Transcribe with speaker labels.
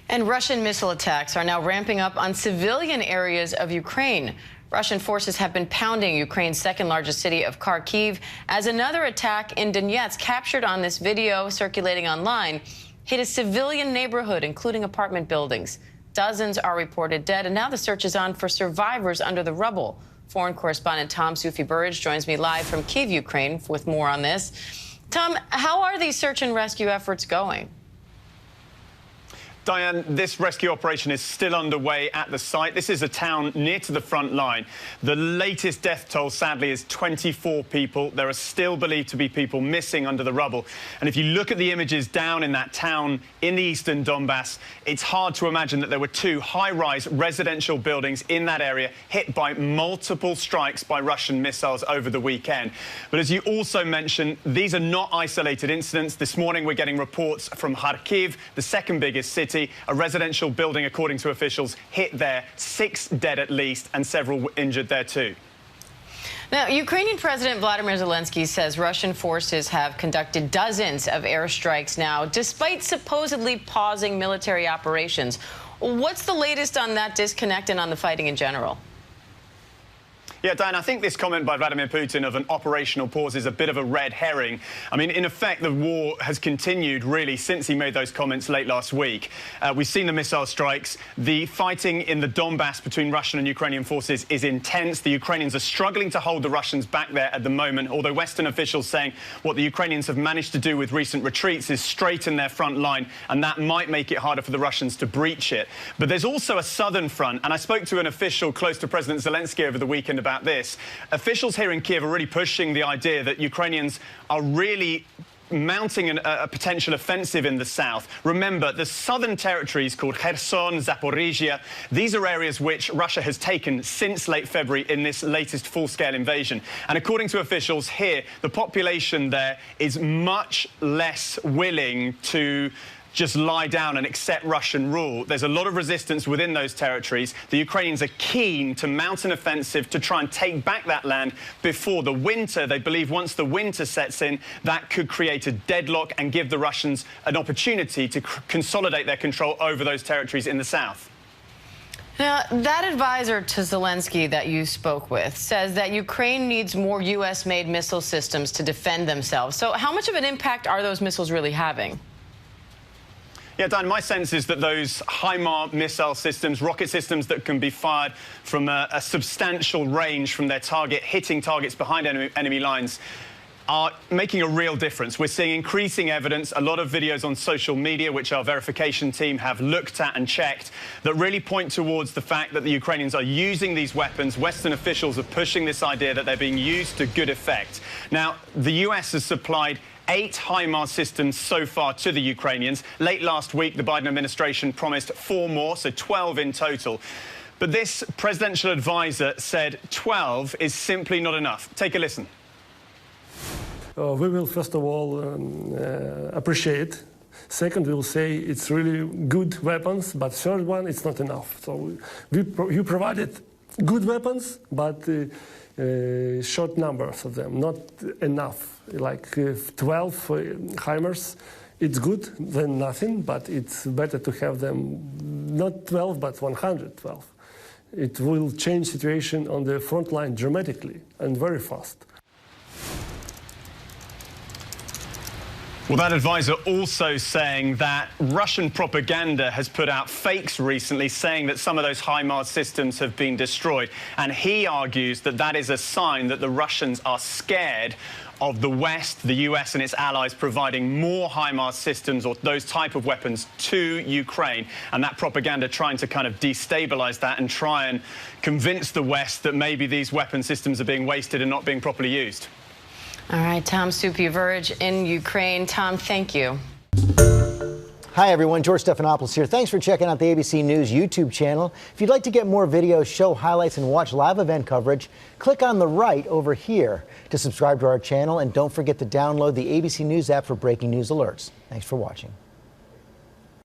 Speaker 1: And Russian missile attacks are now ramping up on civilian areas of Ukraine. Russian forces have been pounding Ukraine's second largest city of Kharkiv as another attack in Donetsk, captured on this video circulating online, hit a civilian neighborhood, including apartment buildings. Dozens are reported dead, and now the search is on for survivors under the rubble. Foreign correspondent Tom Soufi Burridge joins me live from Kyiv, Ukraine, with more on this. Tom, how are these search and rescue efforts going?
Speaker 2: Diane, this rescue operation is still underway at the site. This is a town near to the front line. The latest death toll, sadly, is 24 people. There are still believed to be people missing under the rubble. And if you look at the images down in that town in the eastern Donbass, it's hard to imagine that there were two high-rise residential buildings in that area hit by multiple strikes by Russian missiles over the weekend. But as you also mentioned, these are not isolated incidents. This morning, we're getting reports from Kharkiv, the second biggest city. A residential building, according to officials, hit there. 6 dead at least, and several injured there too.
Speaker 1: Now, Ukrainian President Vladimir Zelensky says Russian forces have conducted dozens of airstrikes now, despite supposedly pausing military operations. What's the latest on that disconnect and on the fighting in general?
Speaker 2: Yeah, Diane, I think this comment by Vladimir Putin of an operational pause is a bit of a red herring. I mean, in effect, the war has continued, really, since he made those comments late last week. We've seen the missile strikes. The fighting in the Donbass between Russian and Ukrainian forces is intense. The Ukrainians are struggling to hold the Russians back there at the moment, although Western officials saying what the Ukrainians have managed to do with recent retreats is straighten their front line, and that might make it harder for the Russians to breach it. But there's also a southern front, and I spoke to an official close to President Zelensky over the weekend about this. Officials here in Kyiv are really pushing the idea that Ukrainians are really mounting a potential offensive in the south. Remember, the southern territories called Kherson, Zaporizhia, these are areas which Russia has taken since late February in this latest full-scale invasion. And according to officials here, the population there is much less willing to just lie down and accept Russian rule. There's a lot of resistance within those territories. The Ukrainians are keen to mount an offensive to try and take back that land before the winter. They believe once the winter sets in, that could create a deadlock and give the Russians an opportunity to consolidate their control over those territories in the south.
Speaker 1: Now, that advisor to Zelensky that you spoke with says that Ukraine needs more U.S.-made missile systems to defend themselves. So how much of an impact are those missiles really having?
Speaker 2: Yeah, Dan, my sense is that those HIMARS missile systems, rocket systems that can be fired from a substantial range from their target, hitting targets behind enemy lines, are making a real difference. We're seeing increasing evidence, a lot of videos on social media, which our verification team have looked at and checked, that really point towards the fact that the Ukrainians are using these weapons. Western officials are pushing this idea that they're being used to good effect. Now, the US has supplied 8 HIMARS systems so far to the Ukrainians. Late last week, the Biden administration promised 4 more, so 12 in total. But this presidential advisor said 12 is simply not enough. Take a listen.
Speaker 3: We will, first of all, appreciate. Second, we will say it's really good weapons, but third one, it's not enough. So you provided good weapons, but short numbers of them, not enough. Like 12 HIMARS, it's good than nothing, but it's better to have them not 12, but 112. It will change situation on the front line dramatically and very fast.
Speaker 2: Well, that advisor also saying that Russian propaganda has put out fakes recently saying that some of those HIMARS systems have been destroyed. And he argues that that is a sign that the Russians are scared of the West, the US and its allies providing more HIMARS systems or those type of weapons to Ukraine. And that propaganda trying to kind of destabilize that and try and convince the West that maybe these weapon systems are being wasted and not being properly used.
Speaker 1: All right, Tom Soufi Burridge in Ukraine. Tom, thank you.
Speaker 4: Hi, everyone. George Stephanopoulos here. Thanks for checking out the ABC News YouTube channel. If you'd like to get more videos, show highlights, and watch live event coverage, click on the right over here to subscribe to our channel. And don't forget to download the ABC News app for breaking news alerts. Thanks for watching.